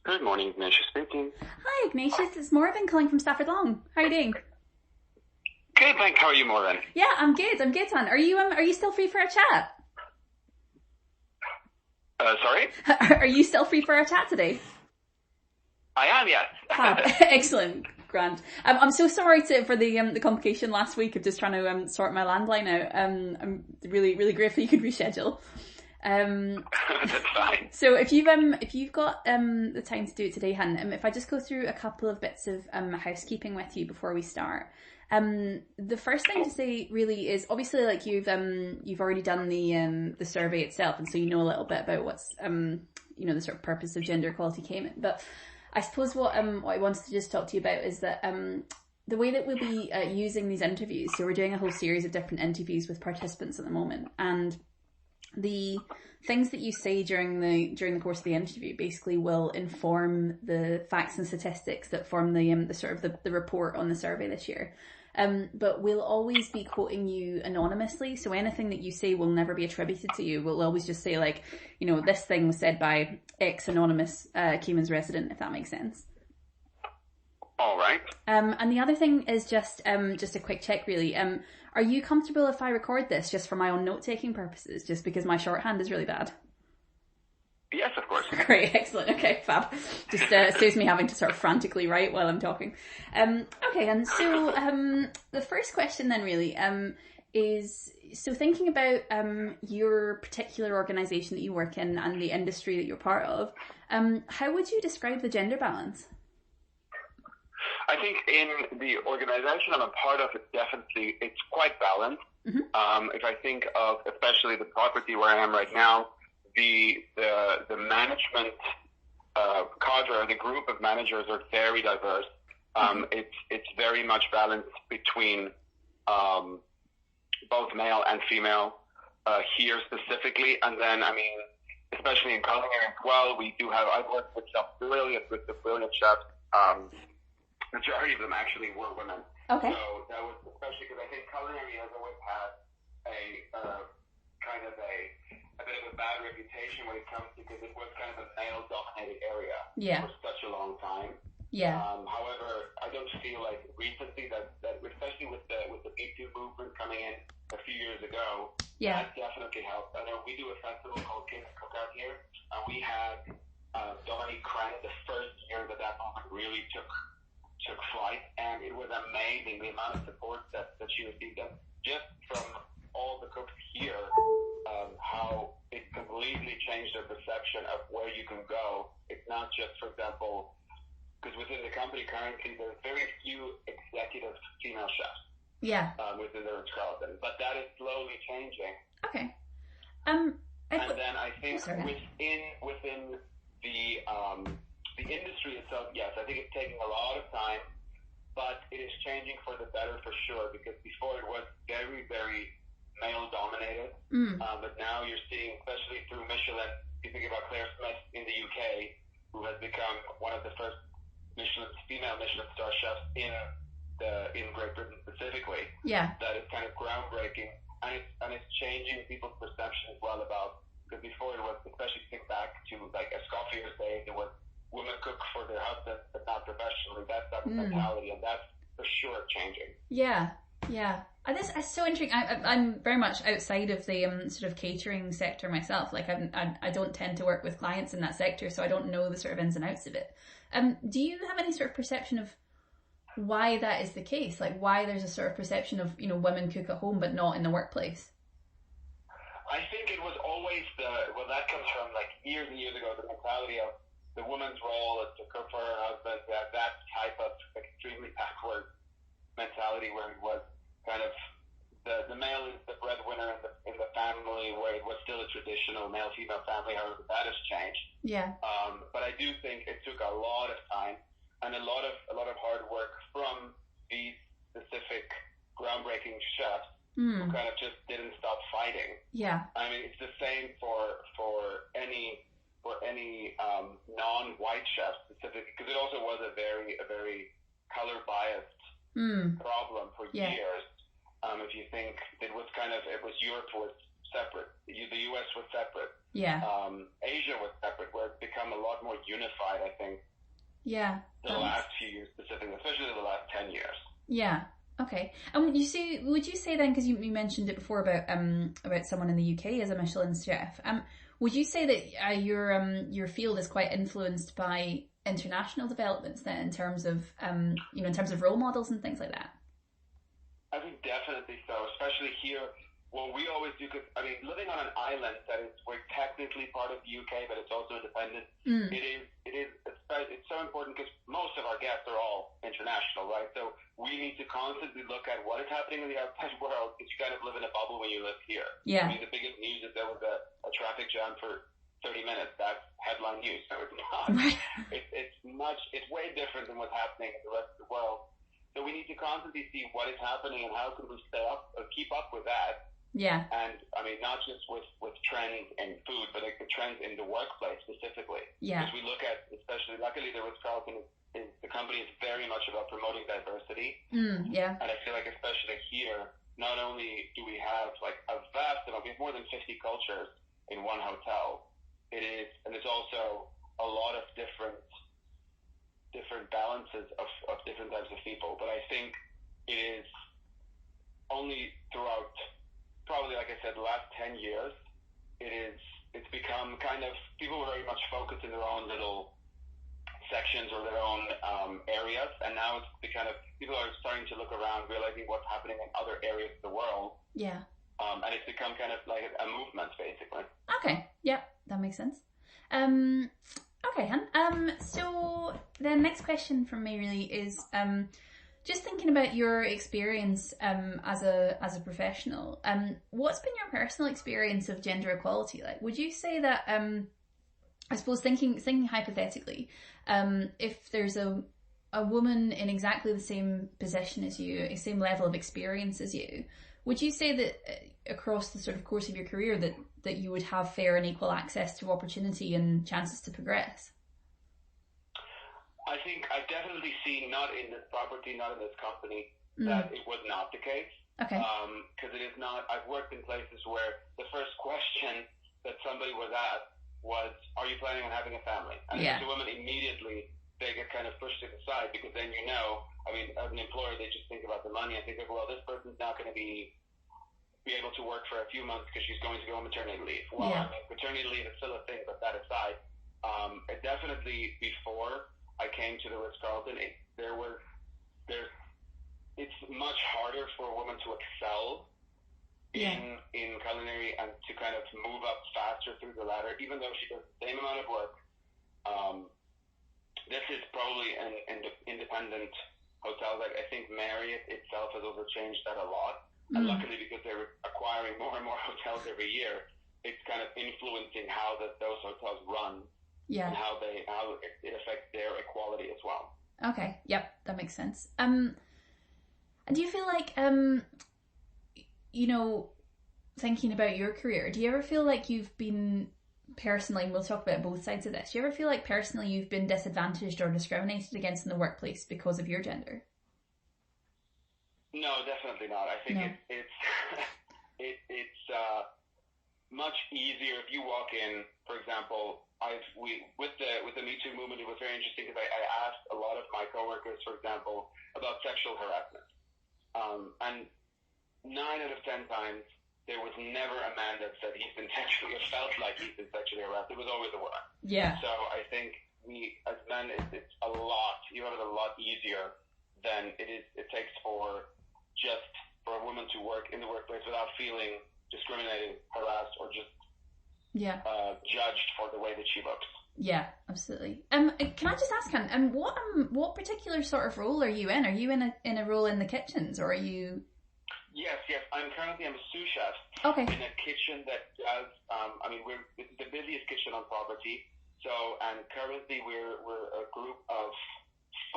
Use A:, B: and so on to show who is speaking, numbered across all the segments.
A: Good morning, Ignatius speaking.
B: Hi, Ignatius. It's Morven calling from Stafford Long. How are you doing?
A: Good, thanks. How are you, Morgan?
B: Yeah, I'm good. I'm good, son. Are you still free for a chat?
A: Sorry?
B: Are you still free for a chat today?
A: I am, yes.
B: Fab. Excellent. Grand. I'm so sorry for the complication last week of just trying to sort my landline out. I'm really grateful you could reschedule.
A: That's fine.
B: So if you've got the time to do it today, hun, if I just go through a couple of bits of housekeeping with you before we start. The first thing to say really is obviously like you've already done the survey itself, and so you know a little bit about what's the sort of purpose of gender equality came in. But I suppose what I wanted to just talk to you about is that the way that we'll be using these interviews. So we're doing a whole series of different interviews with participants at the moment, and the things that you say during the course of the interview basically will inform the facts and statistics that form the sort of the report on the survey this year. But we'll always be quoting you anonymously, so anything that you say will never be attributed to you. We'll always just say like, this thing was said by X anonymous Keyman's resident, if that makes sense.
A: All right.
B: And the other thing is just a quick check, really. Are you comfortable if I record this just for my own note-taking purposes, just because my shorthand is really bad?
A: Yes, of course.
B: Great, excellent. Okay, fab. Just saves me having to sort of frantically write while I'm talking. Okay, and so the first question then really is, so thinking about your particular organisation that you work in and the industry that you're part of, how would you describe the gender balance?
A: I think in the organization I'm a part of, it's quite balanced. Mm-hmm. If I think of especially the property where I am right now, the management cadre, the group of managers are very diverse. It's very much balanced between both male and female here specifically, and then especially in culinary as well, I've worked with the brilliant chefs. Majority of them actually were women.
B: Okay.
A: So that was especially because I think culinary has always had a bit of a bad reputation when it comes to, because it was kind of a male-dominated area for such a long time.
B: Yeah.
A: However, I don't feel like recently that especially with the Me Too movement coming in a few years ago, that definitely helped. I know we do a festival called Kids Cookout here, and we had Dominique Cran the first year that movement really took flight, and it was amazing the amount of support that she received, and just from all the cooks here, how it completely changed their perception of where you can go. It's not just, for example, because within the company currently there's very few executive female chefs within the Ritz-Carlton, but that is slowly changing.
B: Okay.
A: And then I think within the industry itself, yes, I think it's taking a lot of time, but it is changing for the better for sure, because before it was very, very male-dominated, but now you're seeing, especially through Michelin, you think about Claire Smith in the UK, who has become one of the first female Michelin star chefs in Great Britain specifically.
B: Yeah.
A: That is kind of groundbreaking, and it's changing people's perception as well about, because before it was, especially think back to like Escoffier's days, it was women cook for their husbands, but not professionally. That's the mentality, and that's for sure changing.
B: Yeah. It's so interesting. I'm very much outside of the sort of catering sector myself. Like I don't tend to work with clients in that sector, so I don't know the sort of ins and outs of it. Do you have any sort of perception of why that is the case? Like why there's a sort of perception of women cook at home but not in the workplace?
A: I think it was always that comes from like years and years ago, the mentality of the woman's role is to cook for her husband, that type of extremely backward mentality where it was kind of the male is the breadwinner in the family, where it was still a traditional male-female family. However, that has changed. Yeah. But I do think it took a lot of time and a lot of hard work from these specific groundbreaking chefs who kind of just didn't stop fighting. Yeah. I mean, it's the same for any non-white chef specifically, because it also was a very color biased problem for years. If you think it was Europe was separate. The US was separate.
B: Yeah.
A: Asia was separate, where it's become a lot more unified, I think.
B: Yeah.
A: The last few years specifically, especially the last 10 years.
B: Yeah. Okay. And would you say then, because you mentioned it before about someone in the UK as a Michelin chef, would you say that your field is quite influenced by international developments then, in terms of in terms of role models and things like that?
A: I think definitely so, especially here. What we always do, because I mean, living on an island that is, we're technically part of the UK, but it's also independent. It's so important because most of our guests are all international, right? So we need to constantly look at what is happening in the outside world, because you kind of live in a bubble when you live here.
B: Yeah.
A: I mean, the biggest news is there was a traffic jam for 30 minutes. That's headline news. So it's not. It's way different than what's happening in the rest of the world. So we need to constantly see what is happening and how can we keep up with that.
B: Yeah.
A: And I mean, not just with trends in food, but like the trends in the workplace specifically.
B: Yeah.
A: Because we look at, especially, luckily the Ritz-Carlton the company is very much about promoting diversity.
B: Yeah.
A: And I feel like especially here, not only do we have like a vast amount, we have more than 50 cultures in one hotel. And there's also a lot of different balances of different types of people. But I think it is only throughout, probably, like I said, the last 10 years, it's become kind of, people were very much focused in their own little sections or their own areas, and now it's kind of, people are starting to look around, realizing what's happening in other areas of the world.
B: Yeah.
A: And it's become kind of like a movement, basically.
B: Okay. Yep, that makes sense. Okay, Han. So the next question from me really is, just thinking about your experience as a professional, what's been your personal experience of gender equality like? Would you say that, I suppose thinking hypothetically, if there's a woman in exactly the same position as you, a same level of experience as you, would you say that across the sort of course of your career that you would have fair and equal access to opportunity and chances to progress?
A: I think I've definitely seen, not in this property, not in this company, that it was not the case.
B: Okay.
A: Because it is not, I've worked in places where the first question that somebody was asked was, are you planning on having a family? And if it's a woman, immediately they get kind of pushed to the side, because then I mean, as an employer, they just think about the money and think of, well, this person's not going to be able to work for a few months because she's going to go on maternity leave. Well, I mean, maternity leave is still a thing, but that aside, it definitely, before I came to the Ritz-Carlton, it's much harder for a woman to excel in culinary and to kind of move up faster through the ladder, even though she does the same amount of work. This is probably an independent hotel. Like, I think Marriott itself has also changed that a lot. And luckily, because they're acquiring more and more hotels every year, it's kind of influencing how those hotels run. Yeah. And how it affects their equality as well.
B: Okay. Yep. That makes sense. And do you feel like, thinking about your career, do you ever feel like you've been personally, and we'll talk about both sides of this, do you ever feel like personally you've been disadvantaged or discriminated against in the workplace because of your gender?
A: No, definitely not. I think it's much easier if you walk in, for example. With the Me Too movement, it was very interesting because I asked a lot of my coworkers, for example, about sexual harassment, and 9 out of 10 times there was never a man that said he's been sexually or felt like he's been sexually harassed. It was always a woman.
B: Yeah.
A: So I think we as men, it's a lot. You have it a lot easier than it takes for a woman to work in the workplace without feeling discriminated, harassed, or just judged for the way that she looks.
B: Yeah, absolutely. Can I just ask, Han, what particular sort of role are you in? Are you in a role in the kitchens, or are you?
A: Yes. I'm a sous chef.
B: Okay.
A: In a kitchen that does. It's the busiest kitchen on property. So, and currently we're a group of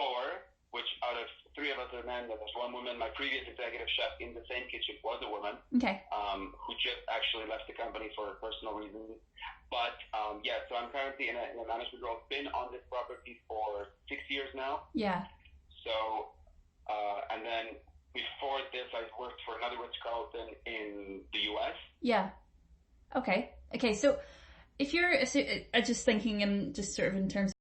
A: 4, which out of 3 of us are men, and there's 1 woman. My previous executive chef in the same kitchen was a woman.
B: Okay.
A: Who just actually left the company for personal reasons. But, so I'm currently in a management role. Been on this property for 6 years now.
B: Yeah.
A: So, and then before this, I worked for another Ritz-Carlton in the U.S.
B: Yeah. Okay. So if you're just thinking, and just sort of in terms